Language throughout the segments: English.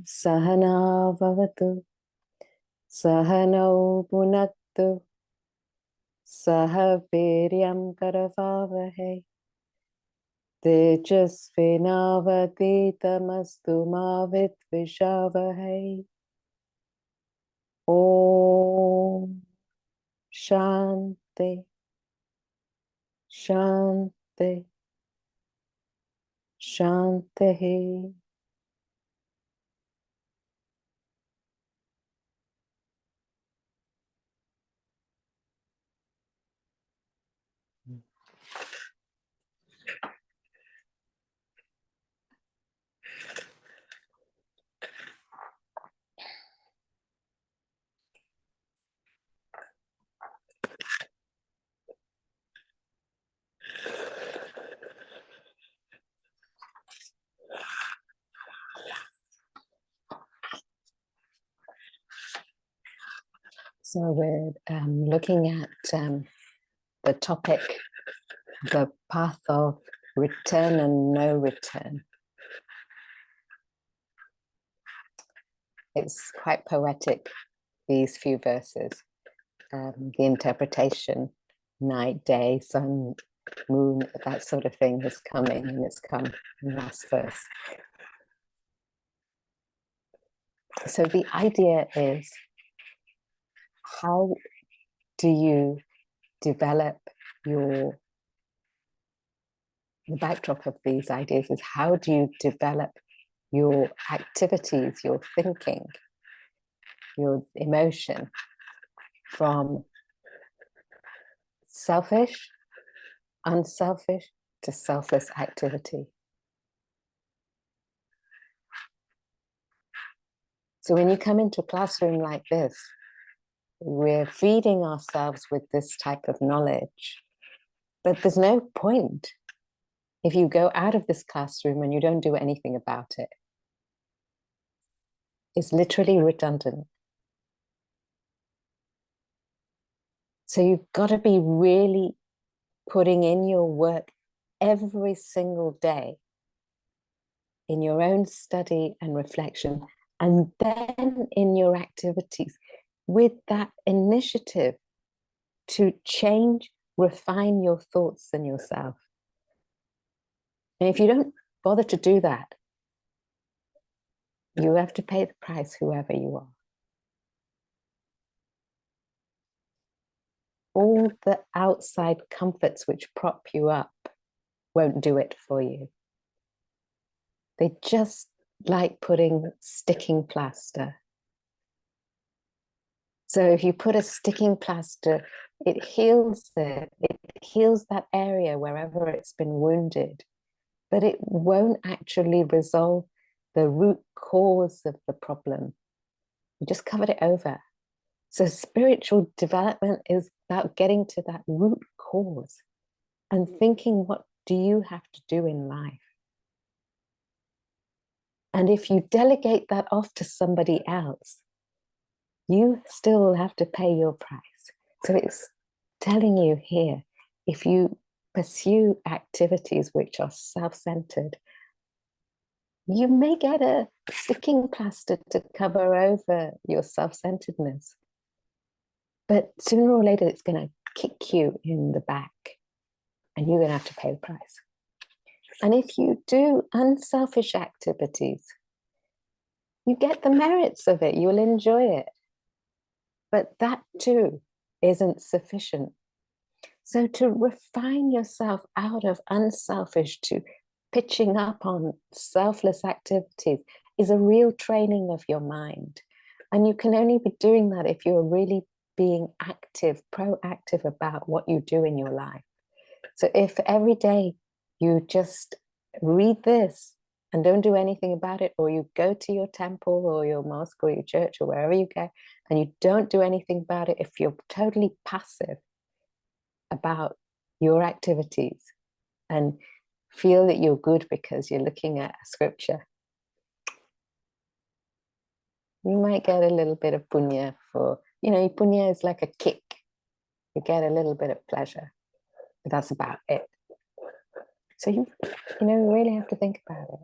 Sahana Vavatu Sahano Punaktu Saha Viryam Karavavahe Tejasvinavaditamastu ma Vidvishavahe. Om Shanti Shanti Shanti. So we're looking at the topic, the path of return and no return. It's quite poetic, these few verses. The interpretation, night, day, sun, moon, that sort of thing is coming, and it's come in the last verse. So the idea is, how do you develop the backdrop of these ideas is, how do you develop your activities, your thinking, your emotion from selfish, unselfish to selfless activity? So when you come into a classroom like this, we're feeding ourselves with this type of knowledge, but there's no point if you go out of this classroom and you don't do anything about it. It's literally redundant. So you've got to be really putting in your work every single day in your own study and reflection, and then in your activities with that initiative to change, refine your thoughts and yourself. And if you don't bother to do that, you have to pay the price, whoever you are. All the outside comforts which prop you up won't do it for you. They just like putting sticking plaster. So if you put a sticking plaster, it heals it. It heals that area wherever it's been wounded, but it won't actually resolve the root cause of the problem. You just covered it over. So spiritual development is about getting to that root cause and thinking, what do you have to do in life? And if you delegate that off to somebody else, you still will have to pay your price. So it's telling you here, if you pursue activities which are self-centered, you may get a sticking plaster to cover over your self-centeredness. But sooner or later, it's going to kick you in the back, and you're going to have to pay the price. And if you do unselfish activities, you get the merits of it. You'll enjoy it. But that too isn't sufficient. So to refine yourself out of unselfish to pitching up on selfless activities is a real training of your mind. And you can only be doing that if you're really being active, proactive about what you do in your life. So if every day you just read this and don't do anything about it, or you go to your temple or your mosque or your church or wherever you go, and you don't do anything about it, if you're totally passive about your activities and feel that you're good because you're looking at a scripture, you might get a little bit of punya for, punya is like a kick. You get a little bit of pleasure, but that's about it. So you really have to think about it.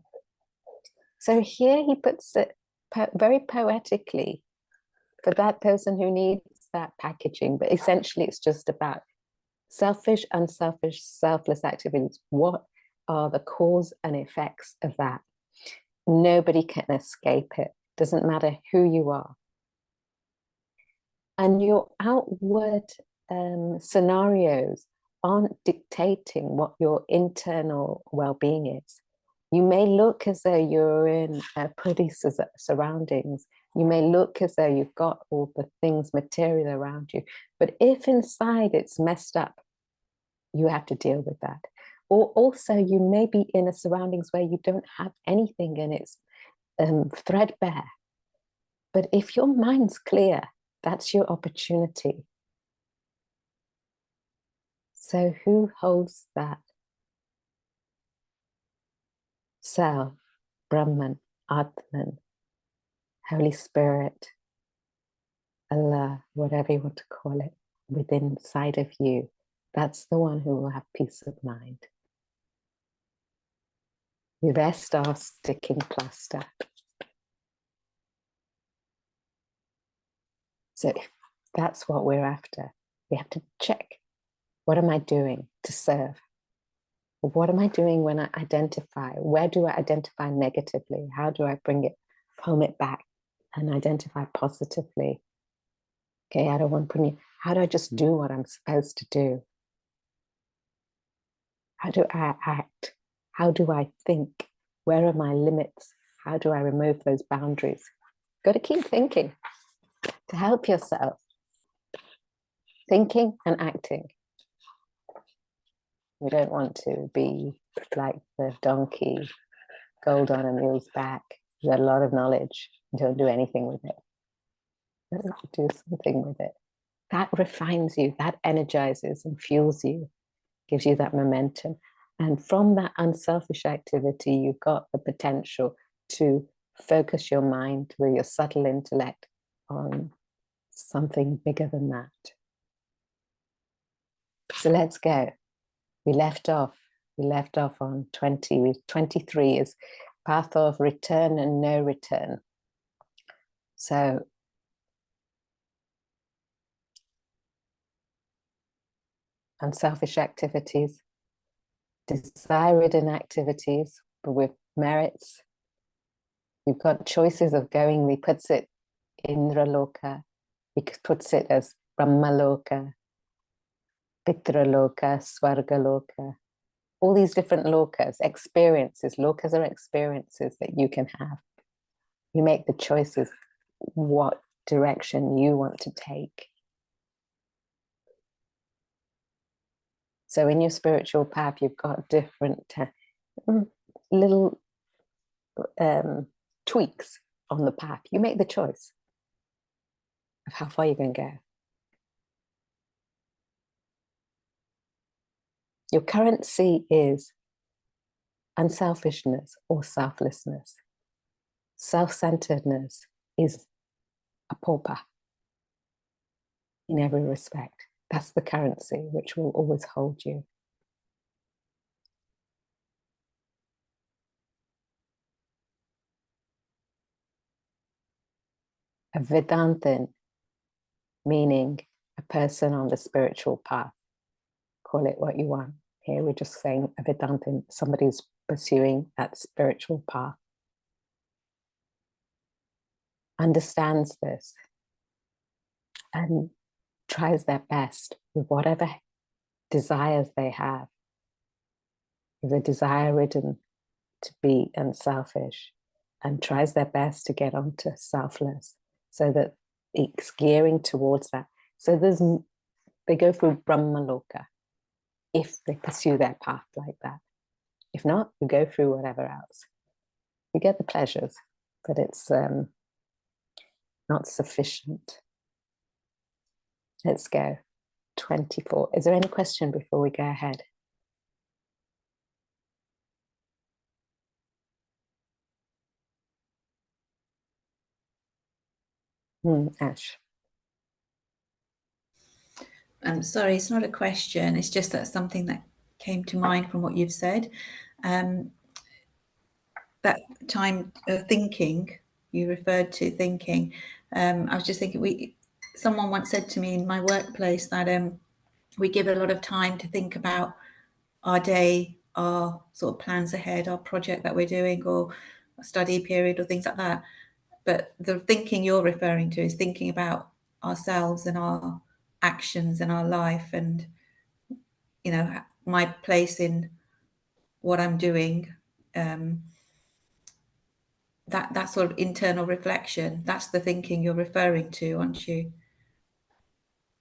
So here he puts it very poetically for that person who needs that packaging. But essentially, it's just about selfish, unselfish, selfless activities. What are the cause and effects of that? Nobody can escape it. Doesn't matter who you are. And your outward scenarios aren't dictating what your internal well-being is. You may look as though you're in pretty surroundings. You may look as though you've got all the things material around you. But if inside it's messed up, you have to deal with that. Or also you may be in a surroundings where you don't have anything and it's threadbare. But if your mind's clear, that's your opportunity. So who holds that? Self, Brahman, Atman, Holy Spirit, Allah, whatever you want to call it, within inside of you. That's the one who will have peace of mind. The rest are sticking plaster. So that's what we're after. We have to check, what am I doing to serve? What am I doing when I identify? Where do I identify negatively? How do I bring it, home it back and identify positively? Okay, I don't want to bring it. How do I just do what I'm supposed to do? How do I act? How do I think? Where are my limits? How do I remove those boundaries? Got to keep thinking to help yourself. Thinking and acting. We don't want to be like the donkey, gold on a mule's back. You got a lot of knowledge. Don't do anything with it. Do something with it. That refines you, that energizes and fuels you, gives you that momentum. And from that unselfish activity, you've got the potential to focus your mind with your subtle intellect on something bigger than that. So let's go. We left off on 20. 23 is path of return and no return. So unselfish activities, desire-ridden activities, but with merits. You've got choices of going, he puts it Indra Loka, he puts it as Brahma Loka, Pitra Loka, Swarga Loka, all these different lokas, experiences. Lokas are experiences that you can have. You make the choices what direction you want to take. So in your spiritual path, you've got different little tweaks on the path. You make the choice of how far you're going to go. Your currency is unselfishness or selflessness. Self-centeredness is a pauper in every respect. That's the currency which will always hold you. A Vedantin, meaning a person on the spiritual path. Call it what you want. Here we're just saying a Vedantin, somebody who's pursuing that spiritual path. Understands this and tries their best with whatever desires they have. If they're desire-ridden, to be unselfish, and tries their best to get onto selfless, so that it's gearing towards that. So they go through Brahmaloka if they pursue their path like that. If not, you go through whatever else. You get the pleasures, but it's not sufficient. Let's go. 24. Is there any question before we go ahead? Ash. I'm sorry, it's not a question. It's just that something that came to mind from what you've said. That time of thinking you referred to thinking. I was just thinking, someone once said to me in my workplace that we give a lot of time to think about our day, our sort of plans ahead, our project that we're doing, or a study period, or things like that. But the thinking you're referring to is thinking about ourselves and our actions and our life, and my place in what I'm doing. That sort of internal reflection. That's the thinking you're referring to, aren't you?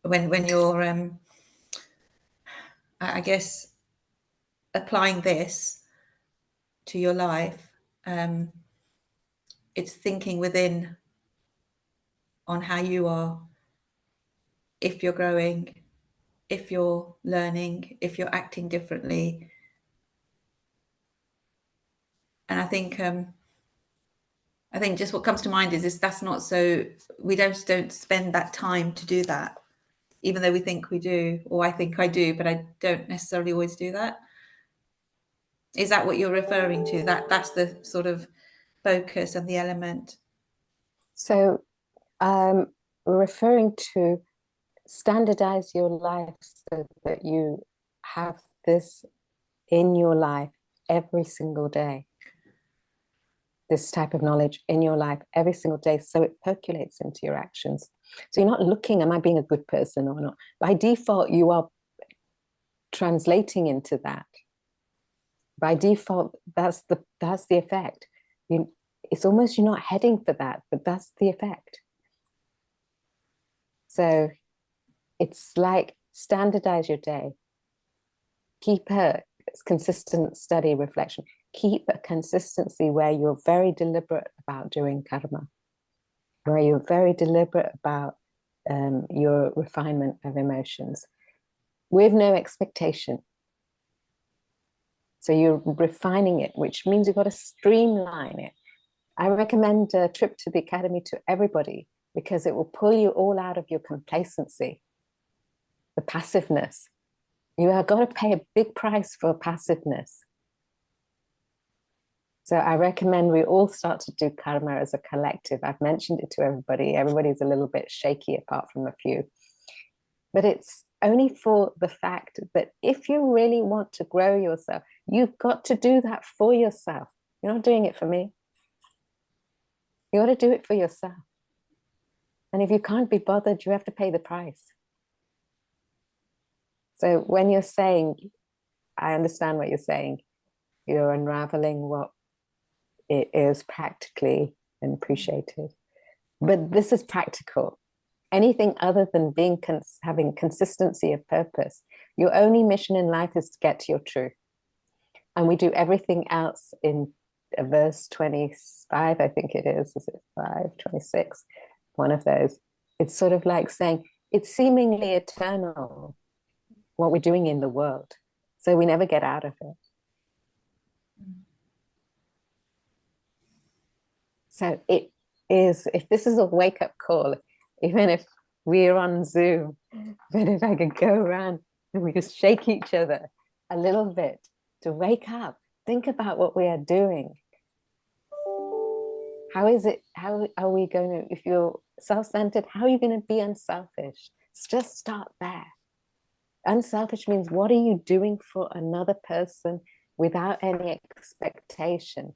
When you're, I guess, applying this to your life, it's thinking within on how you are, if you're growing, if you're learning, if you're acting differently. And I think just what comes to mind is that's not so. We don't spend that time to do that, even though we think we do, or I think I do, but I don't necessarily always do that. Is that what you're referring to? That's the sort of focus and the element. So referring to standardize your life so that you have this in your life every single day. This type of knowledge in your life every single day, so it percolates into your actions. So you're not looking, am I being a good person or not? By default, you are translating into that. By default, that's the effect. It's almost you're not heading for that, but that's the effect. So it's like standardize your day. Keep a consistent study, reflection. Keep a consistency where you're very deliberate about doing karma, where you're very deliberate about your refinement of emotions with no expectation. So you're refining it, which means you've got to streamline it. I recommend a trip to the academy to everybody because it will pull you all out of your complacency, the passiveness. You have got to pay a big price for passiveness. So I recommend we all start to do karma as a collective. I've mentioned it to everybody. Everybody's a little bit shaky apart from a few. But it's only for the fact that if you really want to grow yourself, you've got to do that for yourself. You're not doing it for me. You got to do it for yourself. And if you can't be bothered, you have to pay the price. So when you're saying, I understand what you're saying, you're unraveling what it is practically and appreciated. But this is practical. Anything other than having consistency of purpose, your only mission in life is to get to your truth. And we do everything else in verse 25, I think it is it 5, 26? One of those. It's sort of like saying, it's seemingly eternal, what we're doing in the world. So we never get out of it. So it is, if this is a wake-up call, even if we're on Zoom, but if I could go around and we just shake each other a little bit to wake up, think about what we are doing. How are we going to, if you're self-centered, how are you going to be unselfish? Just start there. Unselfish means what are you doing for another person without any expectation,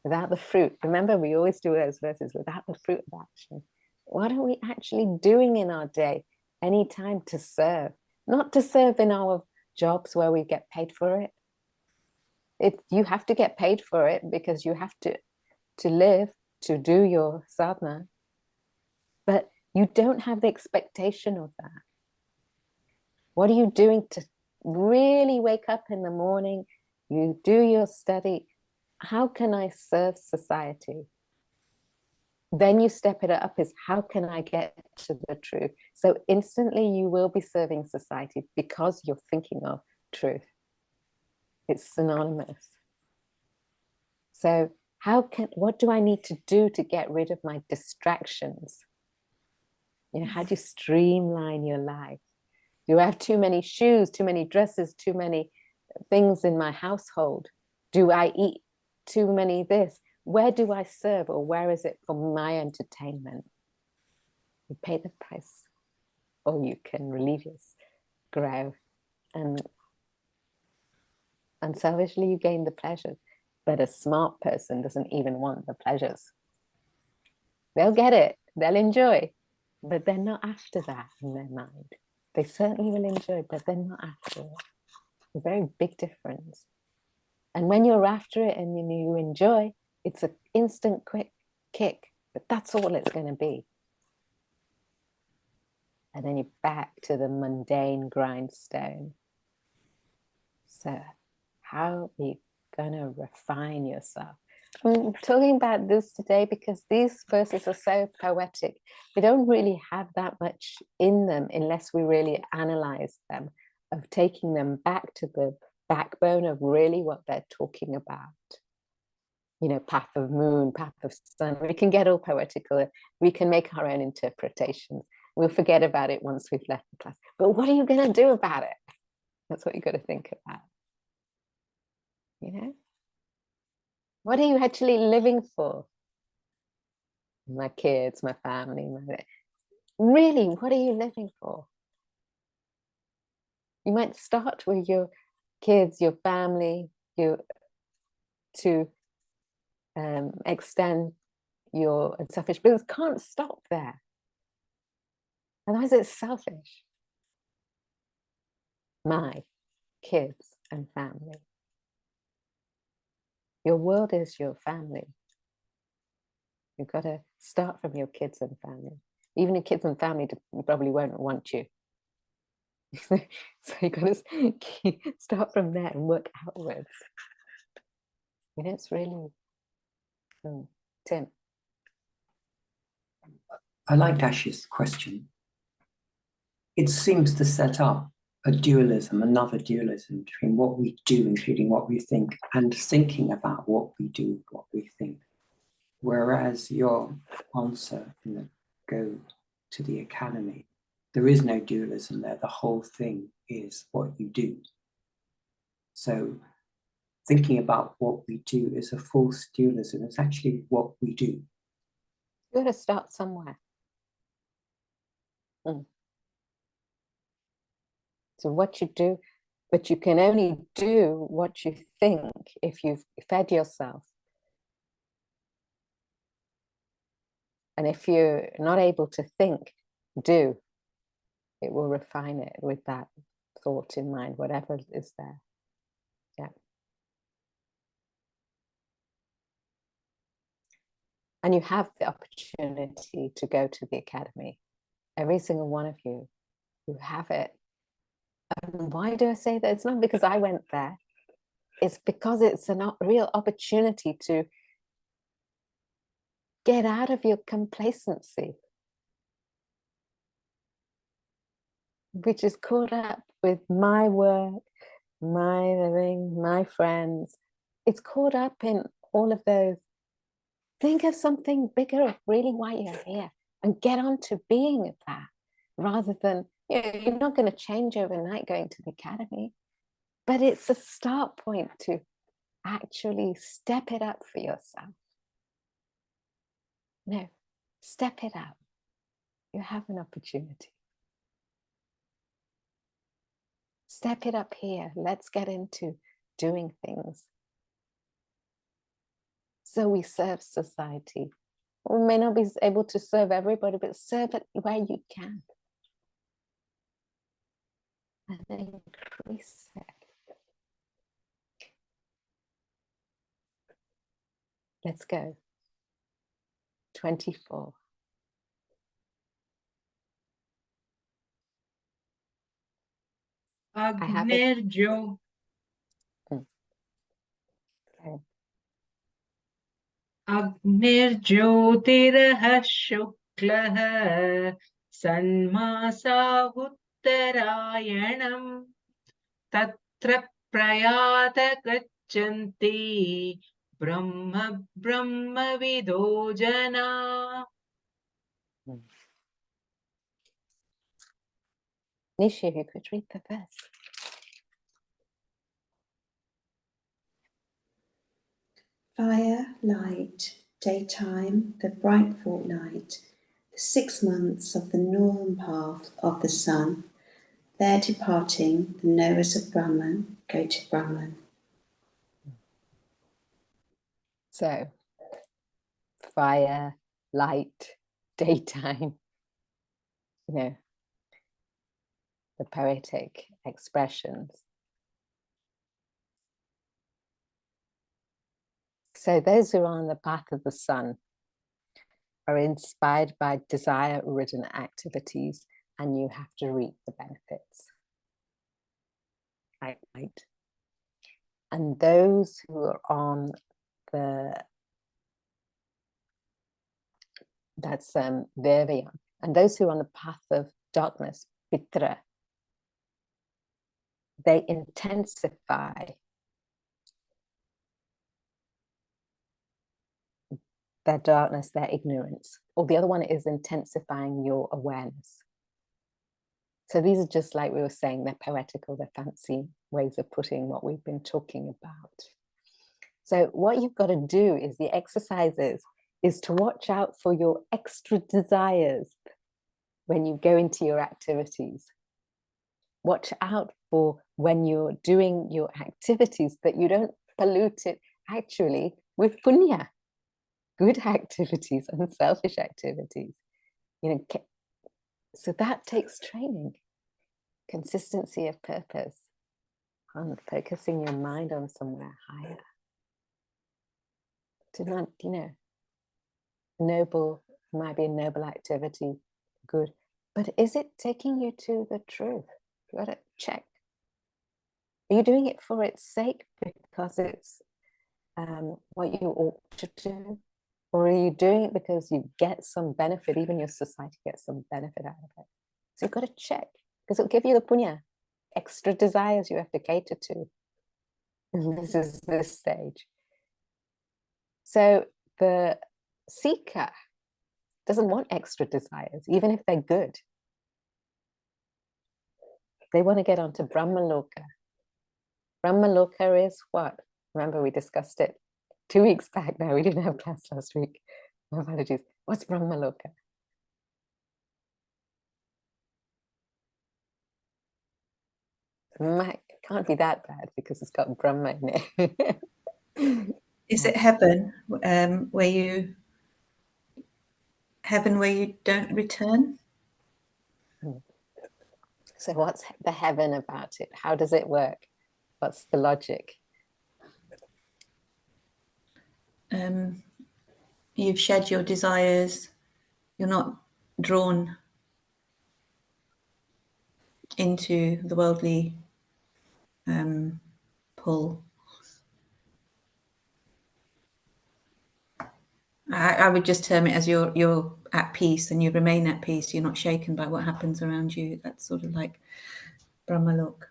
without the fruit? Remember, we always do those verses, without the fruit of action. What are we actually doing in our day? Any time to serve, not to serve in our jobs where we get paid for it. You have to get paid for it because you have to live, to do your sadhana, but you don't have the expectation of that. What are you doing to really wake up in the morning? You do your study. How can I serve society? Then you step it up is how can I get to the truth? So instantly you will be serving society because you're thinking of truth. It's synonymous. So what do I need to do to get rid of my distractions? How do you streamline your life? Do I have too many shoes, too many dresses, too many things in my household? Do I eat too many this? where do I serve, or where is it for my entertainment? You pay the price, or you can relieve your grow, and unselfishly you gain the pleasures. But a smart person doesn't even want the pleasures. They'll get it, they'll enjoy, but they're not after that in their mind. They certainly will enjoy, but they're not after it. A very big difference. And when you're after it and you enjoy, it's an instant quick kick, but that's all it's going to be. And then you're back to the mundane grindstone. So how are you going to refine yourself? I'm talking about this today because these verses are so poetic. We don't really have that much in them unless we really analyze them, of taking them back to the backbone of really what they're talking about. You know, path of moon, path of sun. We can get all poetical. We can make our own interpretations. We'll forget about it once we've left the class. But what are you going to do about it? That's what you've got to think about. You know? What are you actually living for? My kids, my family, really, what are you living for? You might start with your kids, your family, to extend your unselfish, but it can't stop there. Otherwise it's selfish. My kids and family. Your world is your family. You've got to start from your kids and family. Even your kids and family probably won't want you. So you've got to start from there and work outwards. You know, it's really... Tim. I liked Ash's question. It seems to set up a dualism, another dualism between what we do, including what we think, and thinking about what we do, what we think. Whereas your answer in the go to the academy, there is no dualism there. The whole thing is what you do. So thinking about what we do is a false dualism. It's actually what we do. You've got to start somewhere. So what you do, but you can only do what you think if you've fed yourself. And if you're not able to think, do. It will refine it with that thought in mind, whatever is there. Yeah. And you have the opportunity to go to the academy. Every single one of you have it. And why do I say that? It's not because I went there. It's because it's a real opportunity to get out of your complacency, which is caught up with my work, my living, my friends. It's caught up in all of those. Think of something bigger of really why you're here and get on to being that, rather than, you know, you're not going to change overnight going to the academy, but it's a start point to actually step it up for yourself. No, step it up. You have an opportunity. Step it up here. Let's get into doing things. So we serve society. We may not be able to serve everybody, but serve it where you can. And increase it. Let's go. 24. Agnerjo. Okay. Agnerjyotirah shuklah sanmasa uttarayanam tatra prayata gachanti brahma vido jana. Nishi, you could read the verse. Fire, light, daytime, the bright fortnight, the 6 months of the northern path of the sun. There departing, the knowers of Brahman go to Brahman. So, fire, light, daytime, you know, the poetic expressions. So those who are on the path of the sun are inspired by desire-ridden activities, and you have to reap the benefits. Right? And those who are on that's Virya, and those who are on the path of darkness, Pitra, they intensify their darkness, their ignorance, or the other one is intensifying your awareness. So these are just like we were saying, they're poetical, they're fancy ways of putting what we've been talking about. So what you've got to do is the exercises is to watch out for your extra desires when you go into your activities. Watch out for when you're doing your activities that you don't pollute it actually with punya, good activities and selfish activities. You know, so that takes training, consistency of purpose, and focusing your mind on somewhere higher. To not, you know, noble, might be a noble activity, good, but is it taking you to the truth? You got to check. Are you doing it for its sake because it's what you ought to do? Or are you doing it because you get some benefit, even your society gets some benefit out of it? So you've got to check, because it'll give you the punya, extra desires you have to cater to. And this is this stage. So the seeker doesn't want extra desires, even if they're good. They want to get onto Brahmaloka. Brahmaloka is what? Remember, we discussed it 2 weeks back now. We didn't have class last week. My apologies. What's Brahmaloka? Can't be that bad because it's got Brahma in it. Is it heaven, where you don't return? So what's the heaven about it? How does it work? What's the logic? You've shed your desires. You're not drawn into the worldly pull. I would just term it as you're at peace and you remain at peace. You're not shaken by what happens around you. That's sort of like Brahmalok.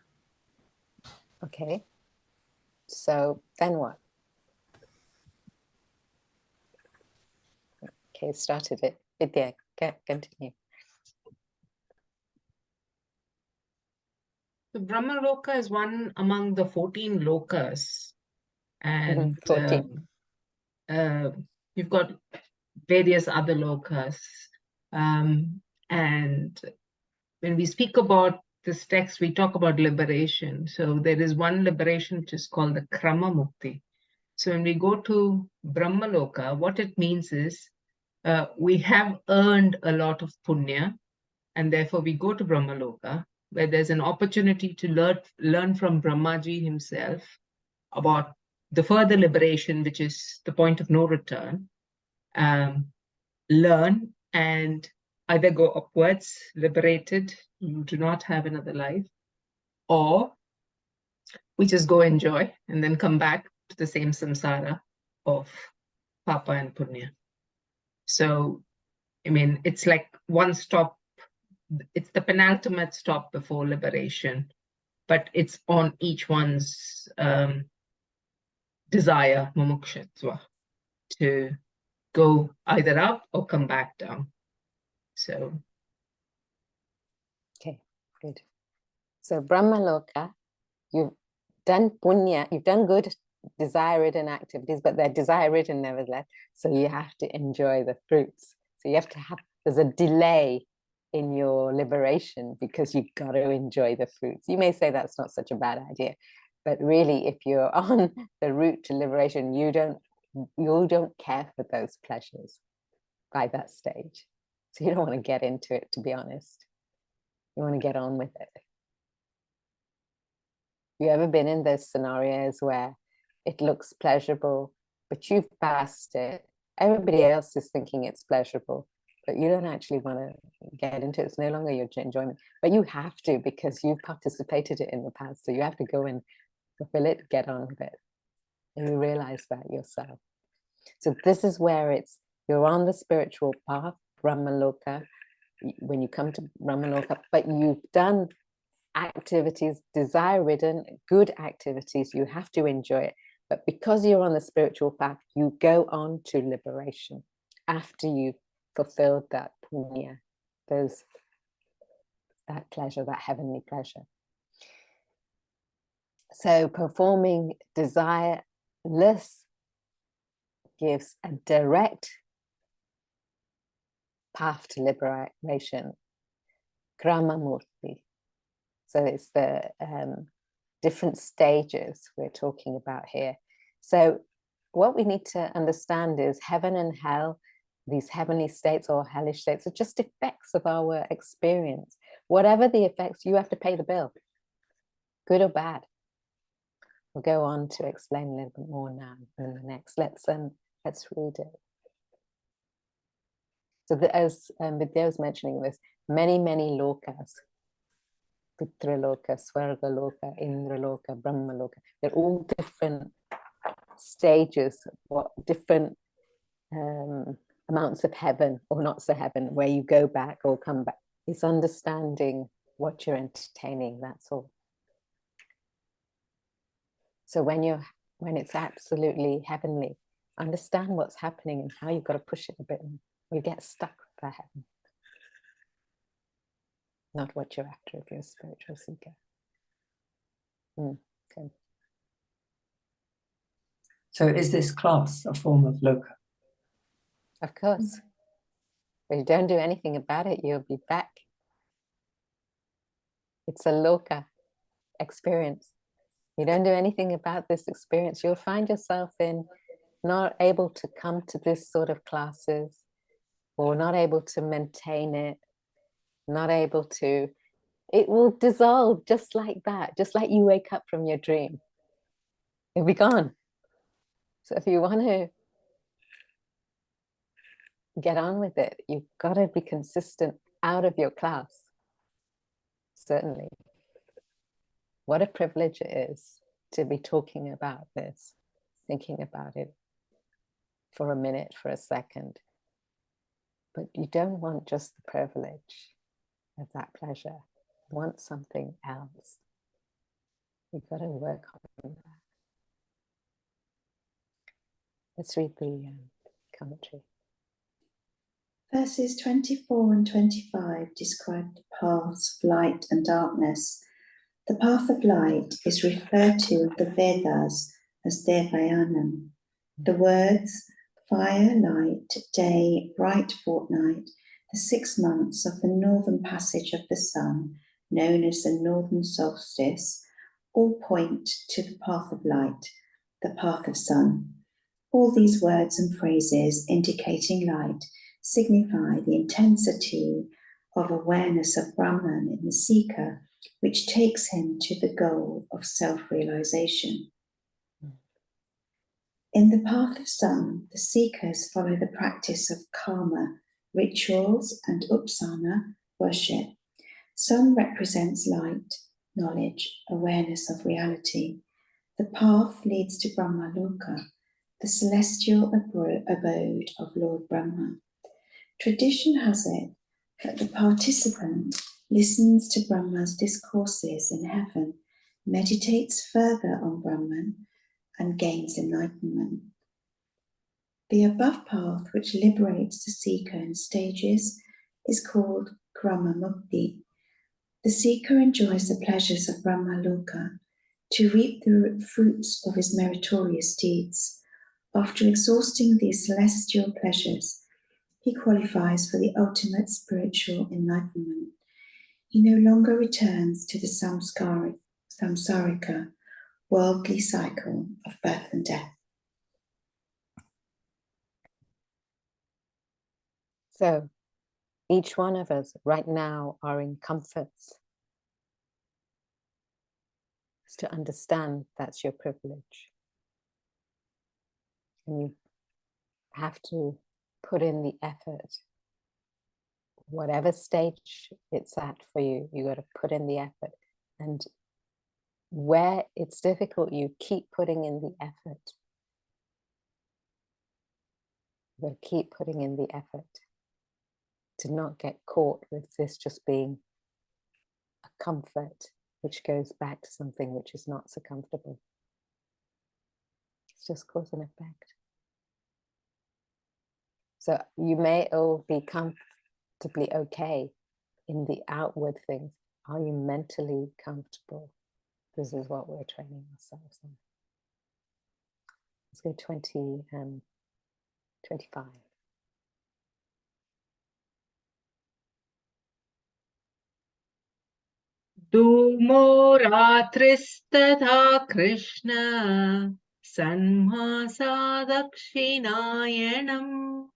Okay. So then what? Okay, started it. Vidya, continue. So Brahmaloka is one among the 14 lokas. And 14. You've got various other lokas. And when we speak about this text, we talk about liberation. So there is one liberation which is called the Krama Mukti. So when we go to Brahmaloka, what it means is we have earned a lot of punya, and therefore we go to Brahmaloka, where there's an opportunity to learn from Brahmaji himself about the further liberation, which is the point of no return. Learn and either go upwards, liberated, you do not have another life, or we just go enjoy and then come back to the same samsara of papa and punya. So, I mean, it's like one stop, it's the penultimate stop before liberation, but it's on each one's desire, mumukshutva, to go either up or come back down. So. Okay, good. So Brahmaloka, you've done punya, you've done good desire-ridden activities, but they're desire-ridden nevertheless. So you have to enjoy the fruits. So you have to have, there's a delay in your liberation because you've got to enjoy the fruits. You may say that's not such a bad idea, but really, if you're on the route to liberation, you don't care for those pleasures by that stage. So you don't want to get into it, to be honest. You want to get on with it. You ever been in those scenarios where it looks pleasurable, but you've passed it? Everybody else is thinking it's pleasurable, but you don't actually want to get into it. It's no longer your enjoyment, but you have to because you've participated in it in the past. So you have to go and fulfill it, get on with it. And you realize that yourself. So this is where you're on the spiritual path, Brahmaloka, when you come to Brahmaloka, but you've done activities, desire-ridden, good activities, you have to enjoy it. But because you're on the spiritual path, you go on to liberation after you've fulfilled that punya, that pleasure, that heavenly pleasure. So performing desireless gives a direct path to liberation, Kramamurti. So it's the different stages we're talking about here. So what we need to understand is heaven and hell, these heavenly states or hellish states, are just effects of our experience. Whatever the effects, you have to pay the bill, good or bad. We'll go on to explain a little bit more now in the next. Let's read it. So as Vidya was mentioning this, many lokas, Pitraloka, Swargaloka, Indraloka, Brahmaloka, they're all different stages, different amounts of heaven or not so heaven, where you go back or come back. It's understanding what you're entertaining, that's all. So when it's absolutely heavenly, understand what's happening and how you've got to push it a bit. You get stuck with that heaven. Not what you're after if you're a spiritual seeker. Okay. So is this class a form of loka? Of course. If you don't do anything about it, you'll be back. It's a loka experience. You don't do anything about this experience, you'll find yourself not able to come to this sort of classes, or not able to maintain it, not able to, it will dissolve just like that, just like you wake up from your dream. It'll be gone. So if you want to get on with it, you've got to be consistent out of your class. Certainly. What a privilege it is to be talking about this, thinking about it for a minute, for a second. But you don't want just the privilege of that pleasure. You want something else. You've got to work on that. Let's read the commentary. Verses 24 and 25 describe the paths of light and darkness. The path of light is referred to in the Vedas as Devayanam. The words fire, light, day, bright fortnight, the 6 months of the northern passage of the sun, known as the northern solstice, all point to the path of light, the path of sun. All these words and phrases indicating light signify the intensity of awareness of Brahman in the seeker, which takes him to the goal of self-realization. In the path of sun, the seekers follow the practice of karma, rituals, and upasana, worship. Sun represents light, knowledge, awareness of reality. The path leads to Brahmaloka, the celestial abode of Lord Brahma. Tradition has it that the participant listens to Brahma's discourses in heaven, meditates further on Brahman, and gains enlightenment. The above path, which liberates the seeker in stages, is called Kramamukti. The seeker enjoys the pleasures of Brahmaloka, to reap the fruits of his meritorious deeds. After exhausting these celestial pleasures, he qualifies for the ultimate spiritual enlightenment. He no longer returns to the samsarika, worldly cycle of birth and death. So each one of us right now are in comforts. It's to understand that's your privilege. And you have to put in the effort. Whatever stage it's at for you, you got to put in the effort. And where it's difficult, you keep putting in the effort. You got to keep putting in the effort to not get caught with this just being a comfort, which goes back to something which is not so comfortable. It's just cause and effect. So you may all be comfortably okay in the outward things. Are you mentally comfortable? This is what we're training ourselves on. Let's go 25. Dumo ratristatha Krishna Sanmasa Dakshinayanam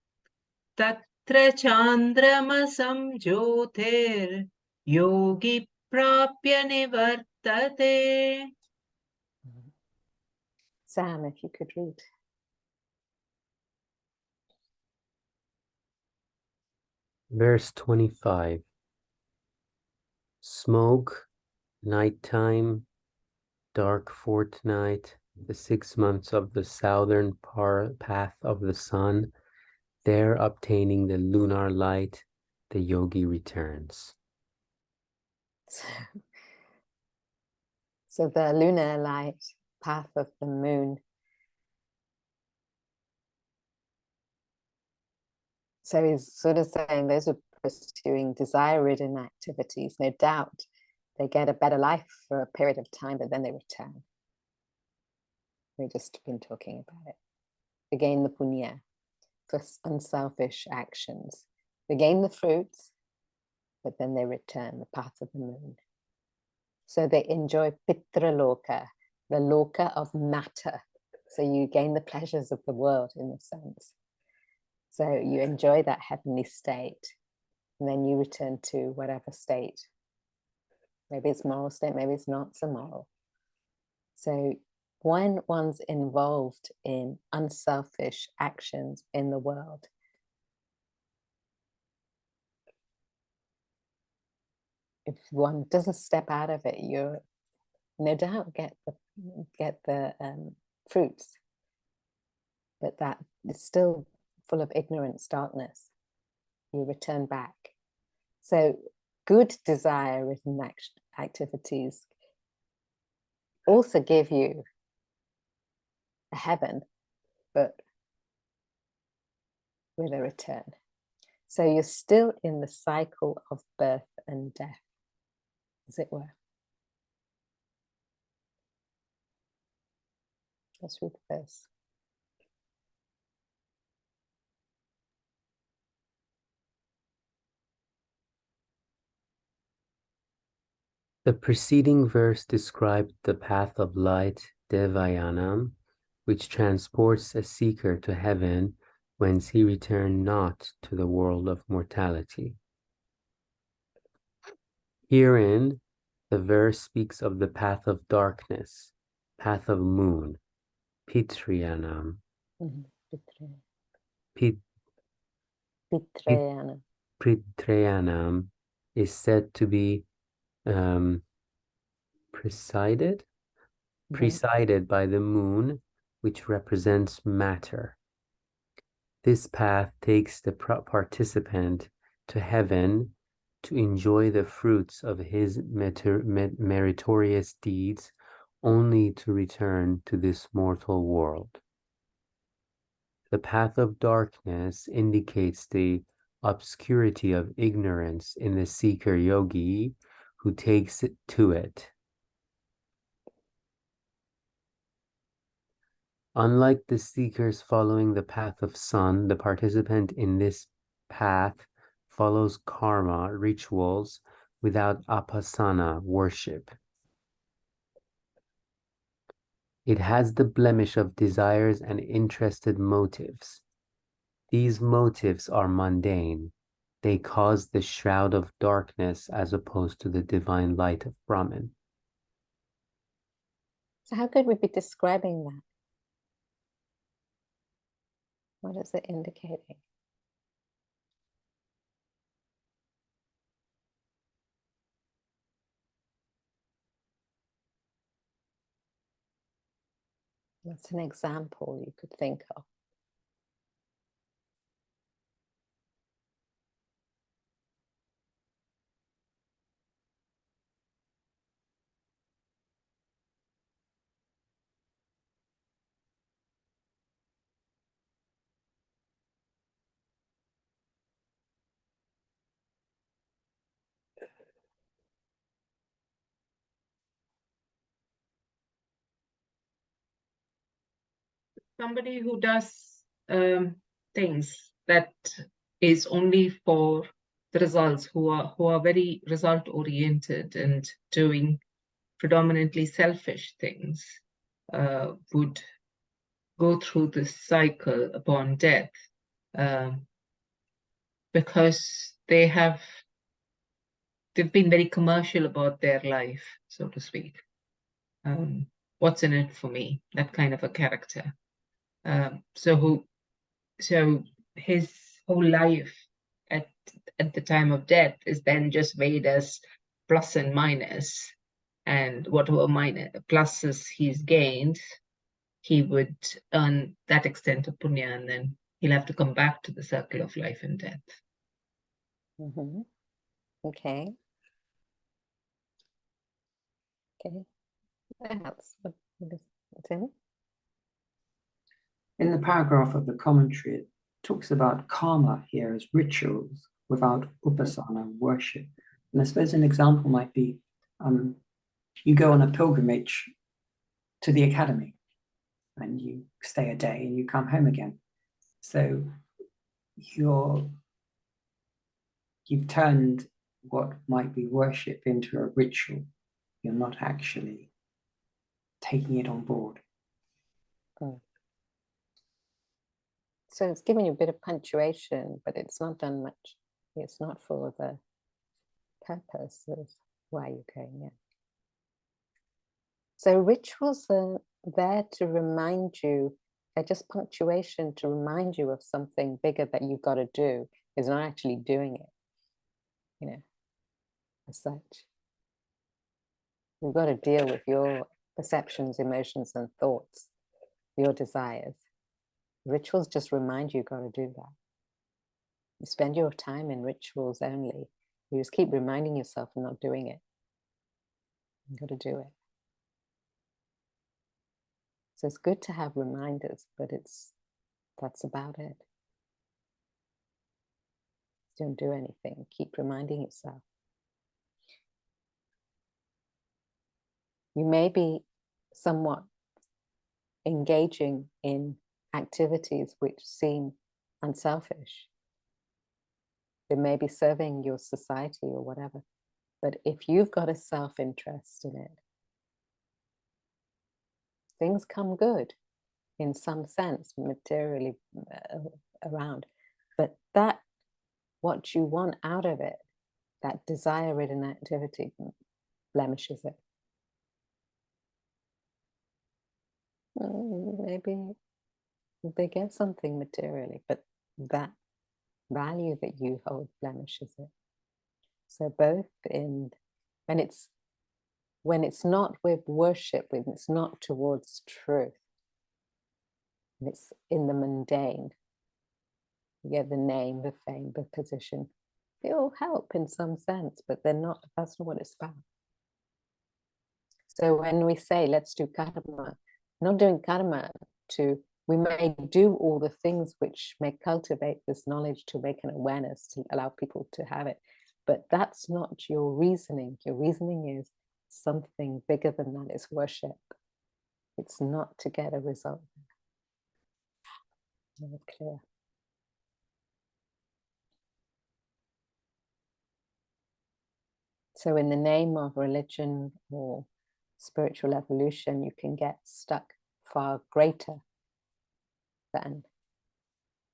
Tatra Chandramasam Jyotir Yogi Prapya Nivartate. Sam, if you could read. Verse 25. Smoke, nighttime, dark fortnight, the 6 months of the southern path of the sun, there obtaining the lunar light, the yogi returns. So the lunar light, path of the moon. So he's sort of saying those are pursuing desire-ridden activities. No doubt they get a better life for a period of time, but then they return. We've just been talking about it. They gain the punya for unselfish actions. They gain the fruits, but then they return, the path of the moon. So they enjoy pitraloka, the loka of matter. So you gain the pleasures of the world in a sense. So you enjoy that heavenly state, and then you return to whatever state. Maybe it's moral state, maybe it's not so moral. So when one's involved in unselfish actions in the world, if one doesn't step out of it, you're no doubt get the fruits, but that is still full of ignorance, darkness. You return back. So good desire-ridden activities also give you a heaven, but with a return. So you're still in the cycle of birth and death, as it were. Let's read the verse. The preceding verse described the path of light, Devayanam, which transports a seeker to heaven, whence he returned not to the world of mortality. Herein, the verse speaks of the path of darkness, path of moon, Pitrayanam. Pitrayanam. Pitrayanam is said to be presided by the moon, which represents matter. This path takes the participant to heaven to enjoy the fruits of his meritorious deeds, only to return to this mortal world. The path of darkness indicates the obscurity of ignorance in the seeker yogi who takes it to it. Unlike the seekers following the path of sun, the participant in this path follows karma, rituals, without apasana, worship. It has the blemish of desires and interested motives. These motives are mundane. They cause the shroud of darkness as opposed to the divine light of Brahman. So how could we be describing that? What is it indicating? What's an example you could think of? Somebody who does things that is only for the results, who are very result oriented and doing predominantly selfish things, would go through this cycle upon death, because they've been very commercial about their life, so to speak. What's in it for me? That kind of a character. So his whole life at the time of death is then just weighed as plus and minus, and whatever pluses he's gained, he would earn that extent of punya, and then he'll have to come back to the circle of life and death. Mm-hmm. Okay. Okay. That helps. What is Tim? In the paragraph of the commentary, it talks about karma here as rituals without upasana, worship. And I suppose an example might be you go on a pilgrimage to the academy and you stay a day and you come home again. So you've turned what might be worship into a ritual. You're not actually taking it on board. Oh. So it's giving you a bit of punctuation, but it's not done much. It's not for the purpose of why you're going in. So rituals are there to remind you, they're just punctuation to remind you of something bigger that you've got to do. Is not actually doing it, as such. You've got to deal with your perceptions, emotions, and thoughts, your desires. Rituals just remind you got to do that. You spend your time in rituals only. You just keep reminding yourself and not doing it. You've got to do it. So it's good to have reminders, but that's about it. Don't do anything. Keep reminding yourself. You may be somewhat engaging in activities which seem unselfish. It may be serving your society or whatever. But if you've got a self-interest in it, things come good in some sense, materially around. But that, what you want out of it, that desire-ridden activity, blemishes it. Maybe they get something materially, but that value that you hold blemishes it. So both when it's not with worship, when it's not towards truth, it's in the mundane. You get the name, the fame, the position. They all help in some sense, but that's not what it's about. So when we say, let's do karma, not doing karma we may do all the things which may cultivate this knowledge to make an awareness, to allow people to have it. But that's not your reasoning. Your reasoning is something bigger than that. It's worship. It's not to get a result. Very clear. So in the name of religion or spiritual evolution, you can get stuck far greater than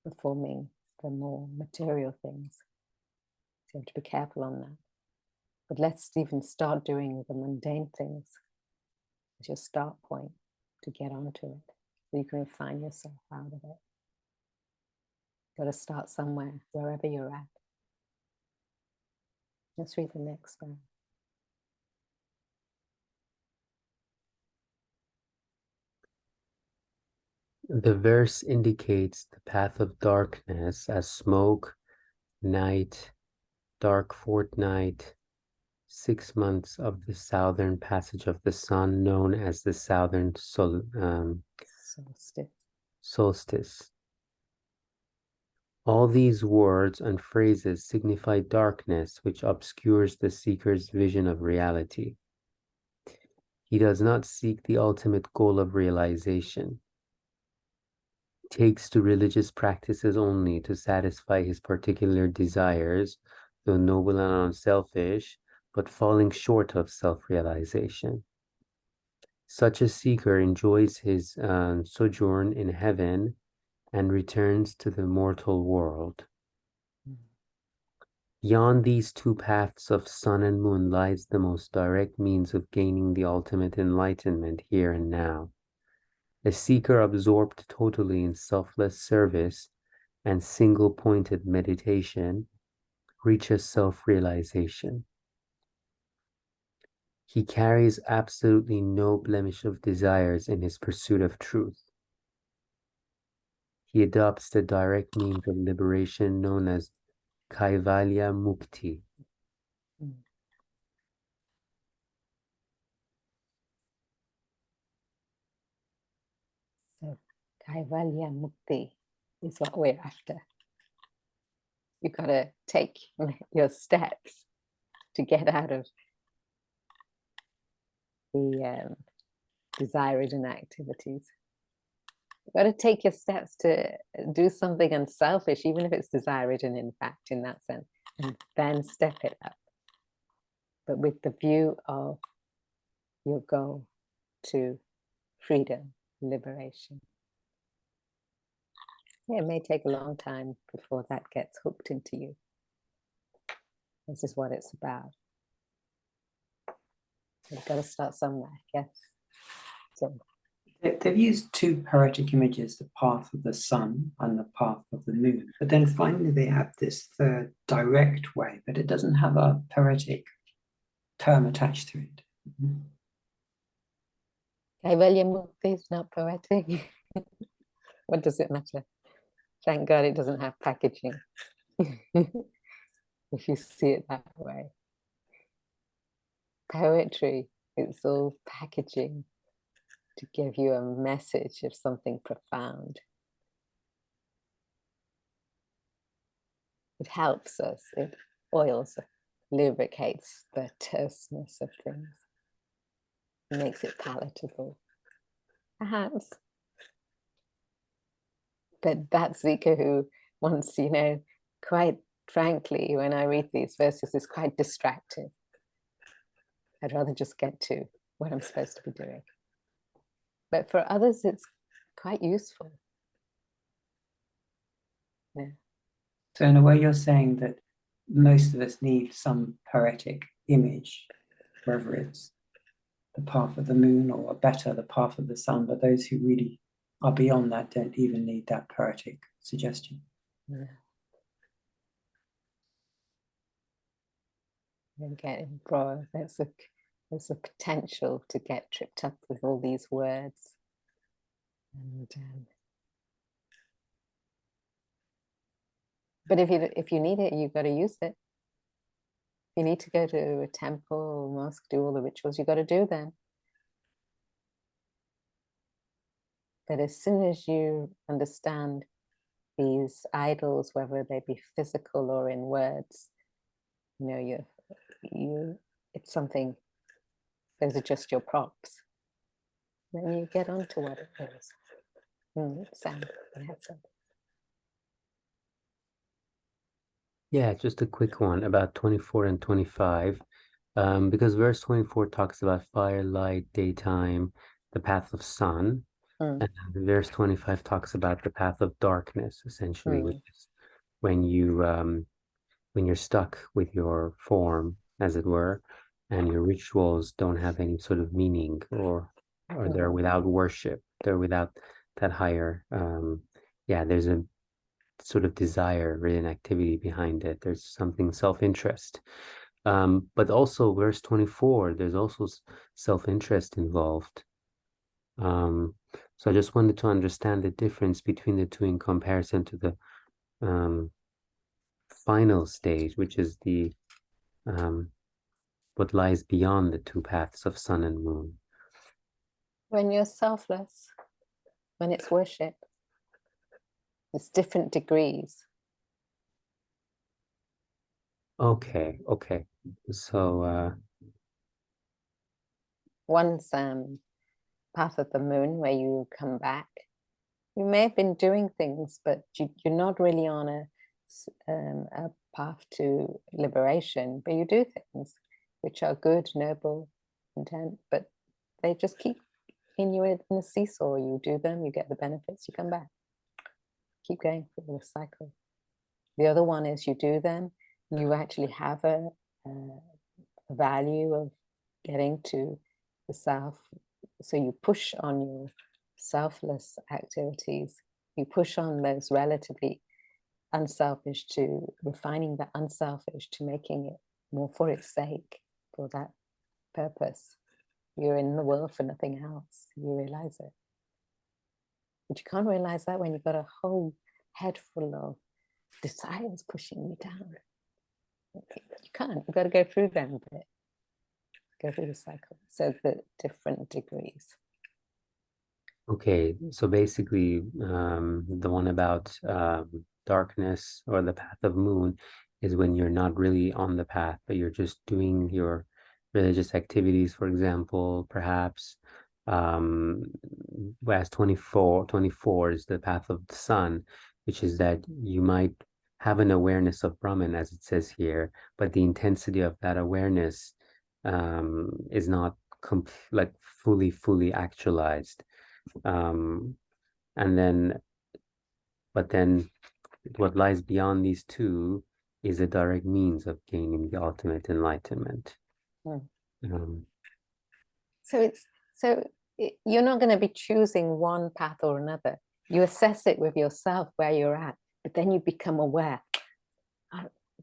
performing the more material things. So you have to be careful on that. But let's even start doing the mundane things as your start point to get onto it, so you can refine yourself out of it. You've got to start somewhere, wherever you're at. Let's read the next one. The verse indicates the path of darkness as smoke, night, dark fortnight, 6 months of the southern passage of the sun, known as the southern solstice. All these words and phrases signify darkness, which obscures the seeker's vision of reality. He does not seek the ultimate goal of realization. He takes to religious practices only to satisfy his particular desires, though noble and unselfish, but falling short of self-realization. Such a seeker enjoys his sojourn in heaven and returns to the mortal world. Beyond these two paths of sun and moon lies the most direct means of gaining the ultimate enlightenment here and now. A seeker absorbed totally in selfless service and single-pointed meditation reaches self-realization. He carries absolutely no blemish of desires in his pursuit of truth. He adopts the direct means of liberation known as Kaivalya Mukti. So Kaivalya Mukti is what we're after. You've got to take your steps to get out of the desire-ridden activities. You've got to take your steps to do something unselfish, even if it's desire-ridden, in fact, in that sense, and then step it up. But with the view of your goal to freedom, liberation. Yeah, it may take a long time before that gets hooked into you. This is what it's about. You've got to start somewhere, yes. So they've used two poetic images, the path of the sun and the path of the moon. But then finally they have this third direct way, but it doesn't have a poetic term attached to it. Kaivalya Mukti is not poetic. What does it matter? Thank God it doesn't have packaging. If you see it that way. Poetry, it's all packaging to give you a message of something profound. It helps us, it oils, lubricates the terseness of things. It makes it palatable, perhaps. But that seeker who wants, quite frankly, when I read these verses, is quite distracted. I'd rather just get to what I'm supposed to be doing. But for others, it's quite useful. Yeah. So in a way, you're saying that most of us need some poetic image, whether it's the path of the moon or better, the path of the sun, but those who really are beyond that don't even need that poetic suggestion. Yeah. Again, bro, there's a potential to get tripped up with all these words. And but if you need it, you've got to use it. If you need to go to a temple or mosque, do all the rituals, you've got to do them. But as soon as you understand these idols, whether they be physical or in words, it's something, those are just your props. Then you get onto what it is. Sound. Yeah, just a quick one about 24 and 25. Because verse 24 talks about fire, light, daytime, the path of sun. And verse 25 talks about the path of darkness, essentially, which is when when you're stuck with your form, as it were, and your rituals don't have any sort of meaning, or they're without worship, they're without that higher there's a sort of desire written activity behind it. There's something self-interest. But also verse 24, there's also self-interest involved. So I just wanted to understand the difference between the two in comparison to the final stage, which is the what lies beyond the two paths of sun and moon. When you're selfless, when it's worship, it's different degrees. Okay. So one's path of the moon, where you come back. You may have been doing things, but you're not really on a path to liberation, but you do things which are good, noble, intent, but they just keep in you in a seesaw. You do them, you get the benefits, you come back. Keep going through the cycle. The other one is you do them, you actually have a value of getting to the self. So you push on your selfless activities, you push on those relatively unselfish to refining the unselfish, to making it more for its sake, for that purpose. You're in the world for nothing else. You realize it. But you can't realize that when you've got a whole head full of desires pushing you down. You can't. You've got to go through them a bit. Go through the cycle. So the different degrees. okay, so basically the one about darkness or the path of moon is when you're not really on the path, but you're just doing your religious activities, for example, perhaps. Whereas 24 is the path of the sun, which is that you might have an awareness of Brahman, as it says here, but the intensity of that awareness is not like fully actualized. And then, but then what lies beyond these two is a direct means of gaining the ultimate enlightenment. So you're not going to be choosing one path or another. You assess it with yourself where you're at, but then you become aware.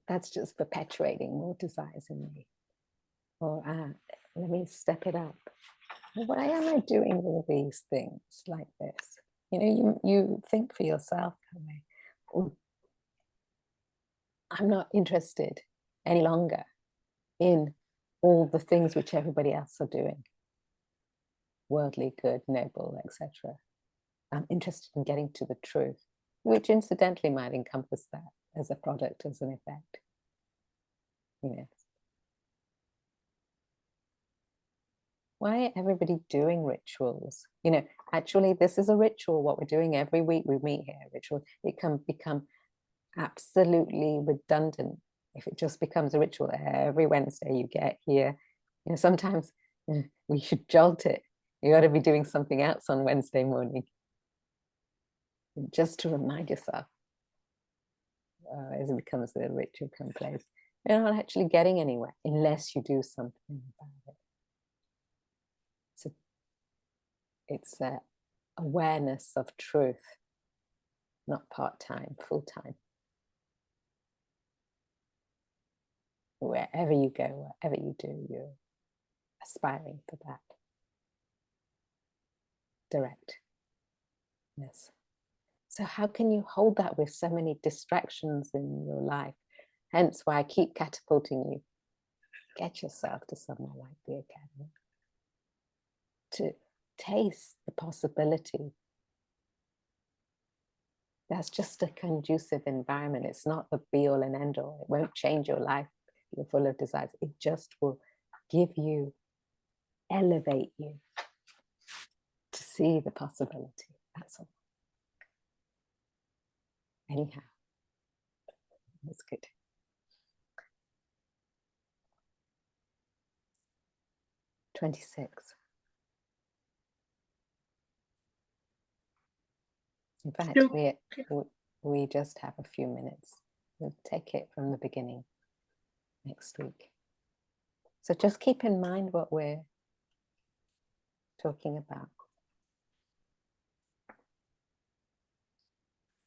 That's just perpetuating more desires in me. Or let me step it up. Why am I doing all these things like this? You think for yourself. I'm not interested any longer in all the things which everybody else are doing. Worldly, good, noble, etc. I'm interested in getting to the truth, which incidentally might encompass that as a product, as an effect. Why everybody doing rituals? Actually, this is a ritual. What we're doing every week, we meet here. Ritual. It can become absolutely redundant if it just becomes a ritual. Every Wednesday you get here. Sometimes we should jolt it. You got to be doing something else on Wednesday morning, just to remind yourself. As it becomes a ritual place, you're not actually getting anywhere unless you do something about it. It's awareness of truth, not part-time, full-time. Wherever you go, whatever you do, you're aspiring for that directness. So how can you hold that with so many distractions in your life? Hence why I keep catapulting you. Get yourself to somewhere like the Academy to taste the possibility. That's just a conducive environment. It's not the be-all and end-all. It won't change your life. You're full of desires. It just will give you, elevate you to see the possibility. That's all. Anyhow, that's good. 26. In fact, we just have a few minutes. We'll take it from the beginning next week. So just keep in mind what we're talking about.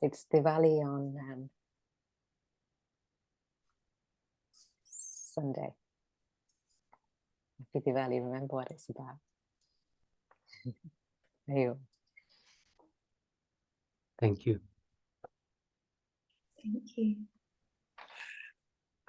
It's Diwali on Sunday. Happy Diwali, remember what it's about. Thank you. Thank you.